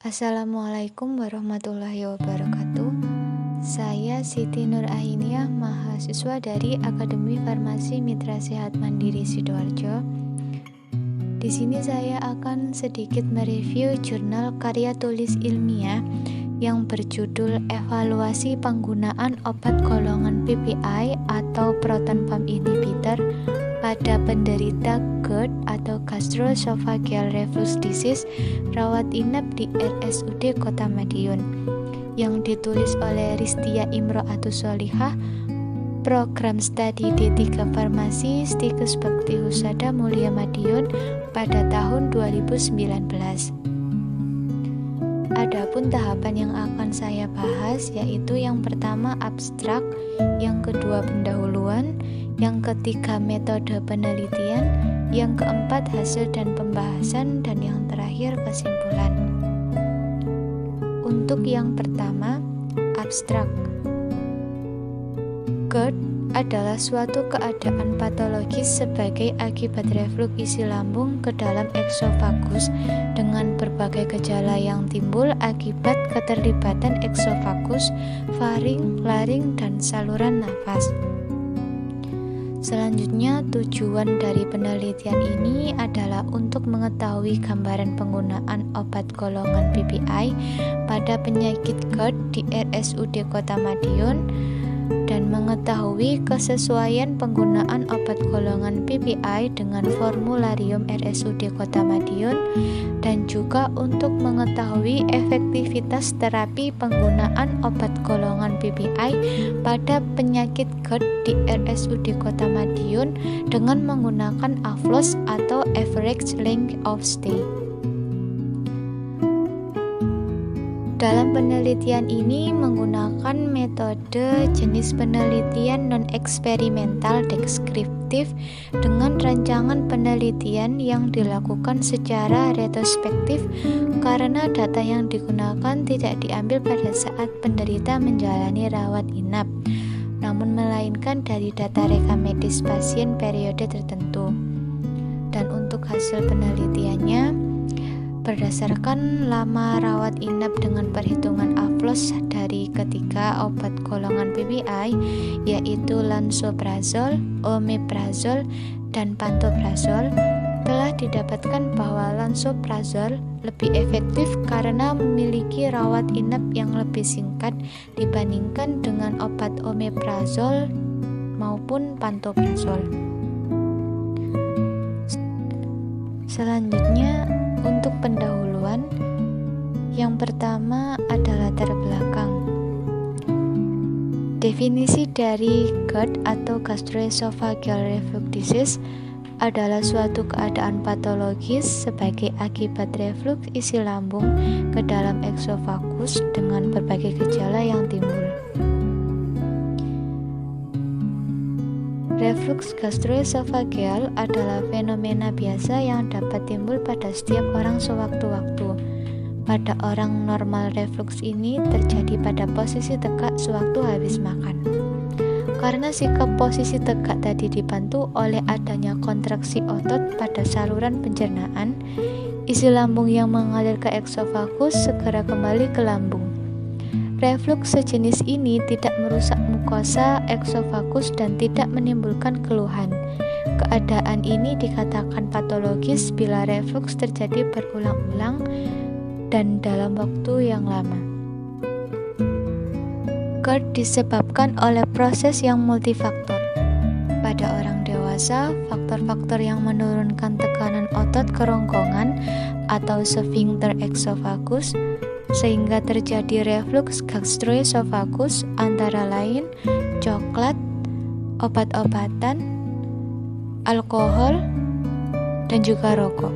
Assalamualaikum warahmatullahi wabarakatuh. Saya Siti Nur Ainiyah, mahasiswa dari Akademi Farmasi Mitra Sehat Mandiri Sidoarjo. Di sini saya akan sedikit mereview jurnal karya tulis ilmiah yang berjudul Evaluasi Penggunaan Obat Golongan PPI atau Proton Pump Inhibitor pada penderita GERD atau Gastroesophageal Reflux Disease rawat inap di RSUD Kota Madiun, yang ditulis oleh Ristia Imro'atus Sholihah, Program Studi D3 Farmasi Stikes Bakti Husada Mulia Madiun pada tahun 2019. Adapun tahapan yang akan saya bahas yaitu yang pertama abstrak, yang kedua pendahuluan, yang ketiga metode penelitian, yang keempat hasil dan pembahasan, dan yang terakhir kesimpulan. Untuk yang pertama, abstrak. GERD adalah suatu keadaan patologis sebagai akibat reflux isi lambung ke dalam eksofagus dengan berbagai gejala yang timbul akibat keterlibatan eksofagus, faring, laring, dan saluran nafas. Selanjutnya, tujuan dari penelitian ini adalah untuk mengetahui gambaran penggunaan obat golongan PPI pada penyakit GERD di RSUD Kota Madiun dan mengetahui kesesuaian penggunaan obat golongan PPI dengan formularium RSUD Kota Madiun, dan juga untuk mengetahui efektivitas terapi penggunaan obat golongan PPI pada penyakit GERD di RSUD Kota Madiun dengan menggunakan AFLOS atau Average Length of Stay. Dalam penelitian ini menggunakan metode jenis penelitian non-eksperimental deskriptif dengan rancangan penelitian yang dilakukan secara retrospektif karena data yang digunakan tidak diambil pada saat penderita menjalani rawat inap, namun melainkan dari data rekam medis pasien periode tertentu. Dan untuk hasil penelitiannya, berdasarkan lama rawat inap dengan perhitungan AFLOS dari ketiga obat golongan PPI yaitu lansoprazol, omeprazol, dan pantoprazol, telah didapatkan bahwa lansoprazol lebih efektif karena memiliki rawat inap yang lebih singkat dibandingkan dengan obat omeprazol maupun pantoprazol. Selanjutnya, untuk pendahuluan, yang pertama adalah latar belakang. Definisi dari GERD atau Gastroesophageal Reflux Disease adalah suatu keadaan patologis sebagai akibat reflux isi lambung ke dalam eksofagus dengan berbagai gejala yang timbul. Reflux gastroesophageal adalah fenomena biasa yang dapat timbul pada setiap orang sewaktu-waktu. Pada orang normal, reflux ini terjadi pada posisi tegak sewaktu habis makan. Karena sikap posisi tegak tadi dibantu oleh adanya kontraksi otot pada saluran pencernaan, isi lambung yang mengalir ke eksofagus segera kembali ke lambung. Reflux sejenis ini tidak merusak mukosa eksofagus dan tidak menimbulkan keluhan. Keadaan ini dikatakan patologis bila reflux terjadi berulang-ulang dan dalam waktu yang lama. GERD disebabkan oleh proses yang multifaktor. Pada orang dewasa, faktor-faktor yang menurunkan tekanan otot kerongkongan atau sphincter eksofagus sehingga terjadi reflux gastroesophagus antara lain coklat, obat-obatan, alkohol, dan juga rokok.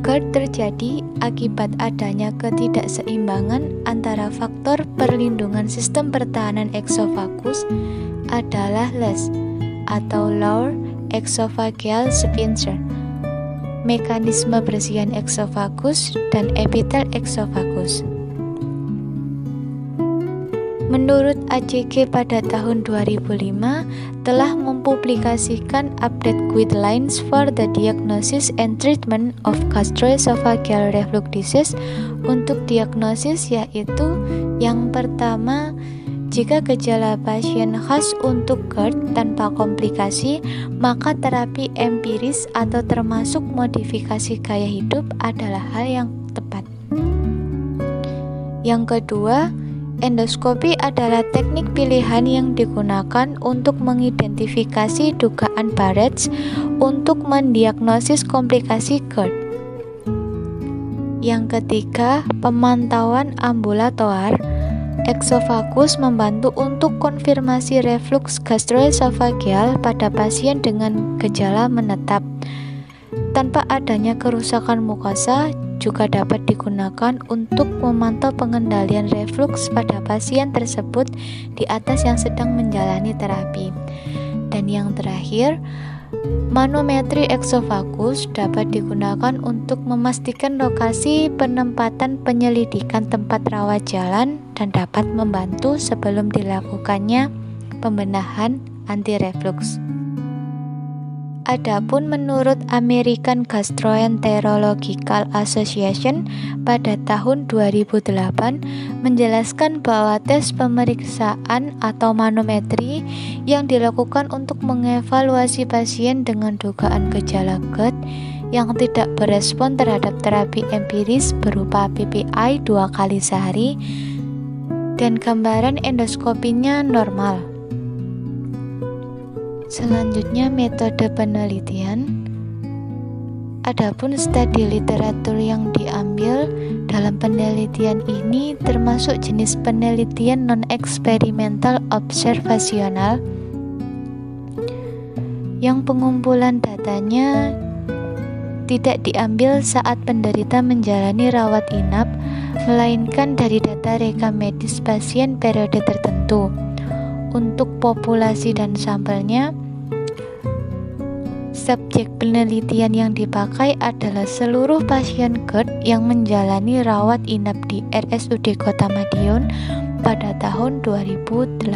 GERD terjadi akibat adanya ketidakseimbangan antara faktor perlindungan sistem pertahanan eksofagus adalah LES atau Lower Esophageal Sphincter, mekanisme bersihan eksofagus, dan epitel eksofagus. Menurut ACG pada tahun 2005 telah mempublikasikan update guidelines for the diagnosis and treatment of gastroesophageal reflux disease. Untuk diagnosis yaitu yang pertama, jika gejala pasien khas untuk GERD tanpa komplikasi, maka terapi empiris atau termasuk modifikasi gaya hidup adalah hal yang tepat. Yang kedua, endoskopi adalah teknik pilihan yang digunakan untuk mengidentifikasi dugaan Barrett's untuk mendiagnosis komplikasi GERD. Yang ketiga, pemantauan ambulatoar eksofagus membantu untuk konfirmasi reflux gastroesophageal pada pasien dengan gejala menetap. Tanpa adanya kerusakan mukosa, juga dapat digunakan untuk memantau pengendalian reflux pada pasien tersebut di atas yang sedang menjalani terapi. Dan yang terakhir, manometri eksofagus dapat digunakan untuk memastikan lokasi penempatan penyelidikan tempat rawat jalan dan dapat membantu sebelum dilakukannya pembenahan anti-reflux. Adapun menurut American Gastroenterological Association pada tahun 2008 menjelaskan bahwa tes pemeriksaan atau manometri yang dilakukan untuk mengevaluasi pasien dengan dugaan gejala GERD yang tidak berespon terhadap terapi empiris berupa PPI 2 kali sehari dan gambaran endoskopinya normal. Selanjutnya, metode penelitian. Adapun studi literatur yang diambil dalam penelitian ini termasuk jenis penelitian non-eksperimental observasional yang pengumpulan datanya tidak diambil saat penderita menjalani rawat inap, melainkan dari data rekam medis pasien periode tertentu. Untuk populasi dan sampelnya, subjek penelitian yang dipakai adalah seluruh pasien GERD yang menjalani rawat inap di RSUD Kota Madiun pada tahun 2018.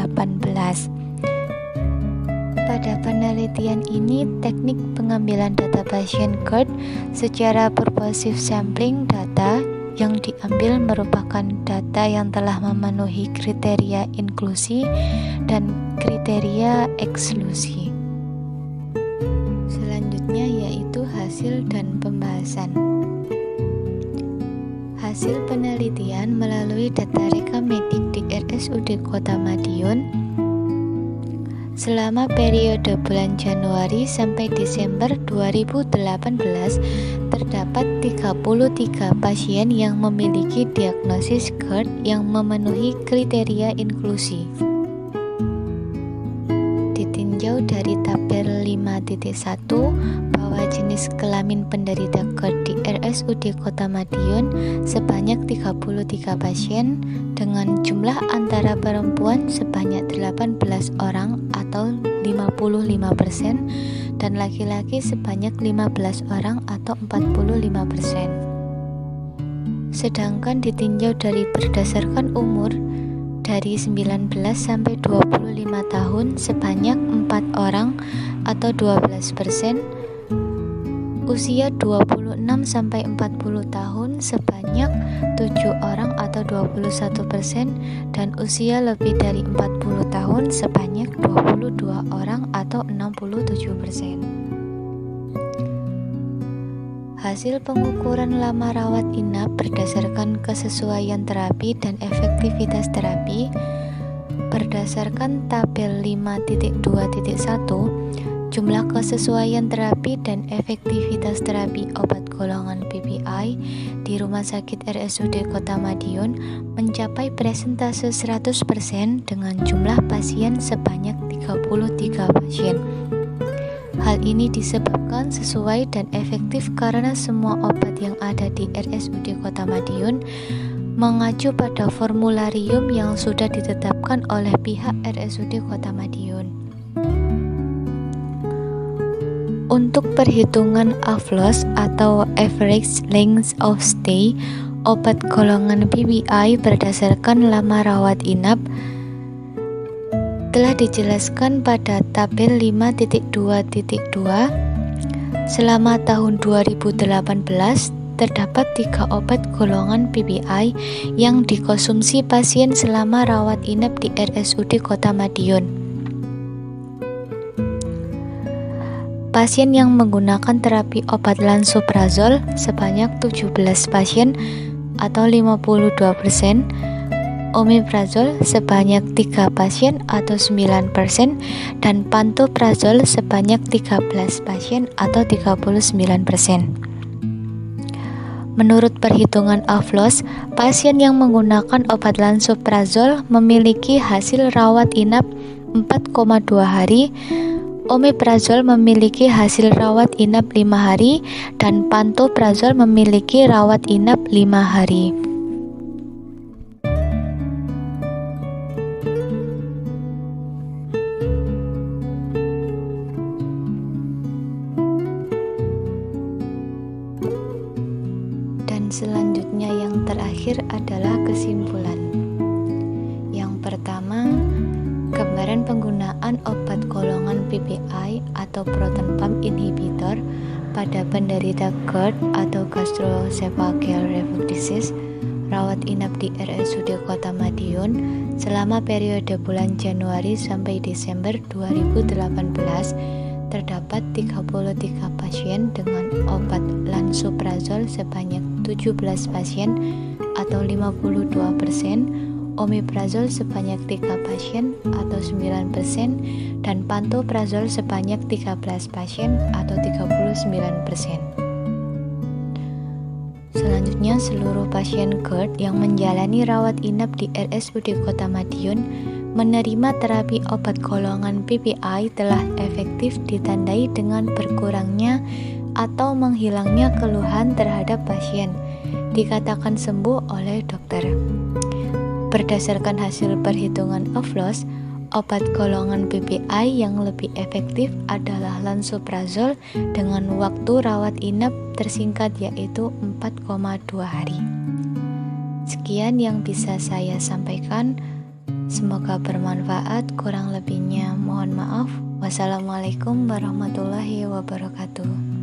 Pada penelitian ini, teknik pengambilan data pasien GERD secara purposive sampling data yang diambil merupakan data yang telah memenuhi kriteria inklusi dan kriteria eksklusi. Selanjutnya yaitu hasil dan pembahasan. Hasil penelitian melalui data rekam medik di RSUD Kota Madiun selama periode bulan Januari sampai Desember 2018 terdapat 33 pasien yang memiliki diagnosis GERD yang memenuhi kriteria inklusi. Ditinjau dari tabel 5.1 bahwa jenis kelamin penderita GERD di RSUD Kota Madiun sebanyak 33 pasien dengan jumlah antara perempuan sebanyak 18 orang atau 55% dan laki-laki sebanyak 15 orang atau 45%. Sedangkan ditinjau dari berdasarkan umur dari 19 sampai 25 tahun sebanyak 4 orang atau 12%, usia 26 sampai 40 tahun sebanyak 7 orang atau 21%, dan usia lebih dari 40 tahun sebanyak 22 orang atau 67%. Hasil pengukuran lama rawat inap berdasarkan kesesuaian terapi dan efektivitas terapi berdasarkan tabel 5.2.1, jumlah kesesuaian terapi dan efektivitas terapi obat golongan PPI di Rumah Sakit RSUD Kota Madiun mencapai presentase 100% dengan jumlah pasien sebanyak 33 pasien. Hal ini disebabkan sesuai dan efektif karena semua obat yang ada di RSUD Kota Madiun mengacu pada formularium yang sudah ditetapkan oleh pihak RSUD Kota Madiun. Untuk perhitungan AFLOS atau Average Length of Stay, obat golongan PPI berdasarkan lama rawat inap telah dijelaskan pada tabel 5.2.2. Selama tahun 2018, terdapat 3 obat golongan PPI yang dikonsumsi pasien selama rawat inap di RSUD Kota Madiun. Pasien yang menggunakan terapi obat lansoprazol sebanyak 17 pasien atau 52%, omeprazol sebanyak 3 pasien atau 9%, dan pantoprazol sebanyak 13 pasien atau 39%. Menurut perhitungan AFLOS, pasien yang menggunakan obat lansoprazol memiliki hasil rawat inap 4,2 hari, omeprazol memiliki hasil rawat inap 5 hari, dan pantoprazol memiliki rawat inap 5 hari. Dan selanjutnya yang terakhir adalah kesimpulan. Yang pertama, gambaran penggunaan obat golongan PPI atau proton pump inhibitor pada penderita GERD atau gastroesophageal reflux disease rawat inap di RSUD Kota Madiun selama periode bulan Januari sampai Desember 2018. Terdapat 33 pasien dengan obat lansoprazol sebanyak 17 pasien atau 52%, omeprazol sebanyak 3 pasien atau 9%, dan pantoprazol sebanyak 13 pasien atau 39%. Selanjutnya, seluruh pasien GERD yang menjalani rawat inap di RSUD Kota Madiun menerima terapi obat golongan PPI telah efektif ditandai dengan berkurangnya atau menghilangnya keluhan terhadap pasien, dikatakan sembuh oleh dokter. Berdasarkan hasil perhitungan AFLOS, obat golongan PPI yang lebih efektif adalah lansoprazol dengan waktu rawat inap tersingkat yaitu 4,2 hari. Sekian yang bisa saya sampaikan. Semoga bermanfaat, kurang lebihnya mohon maaf. Wassalamualaikum warahmatullahi wabarakatuh.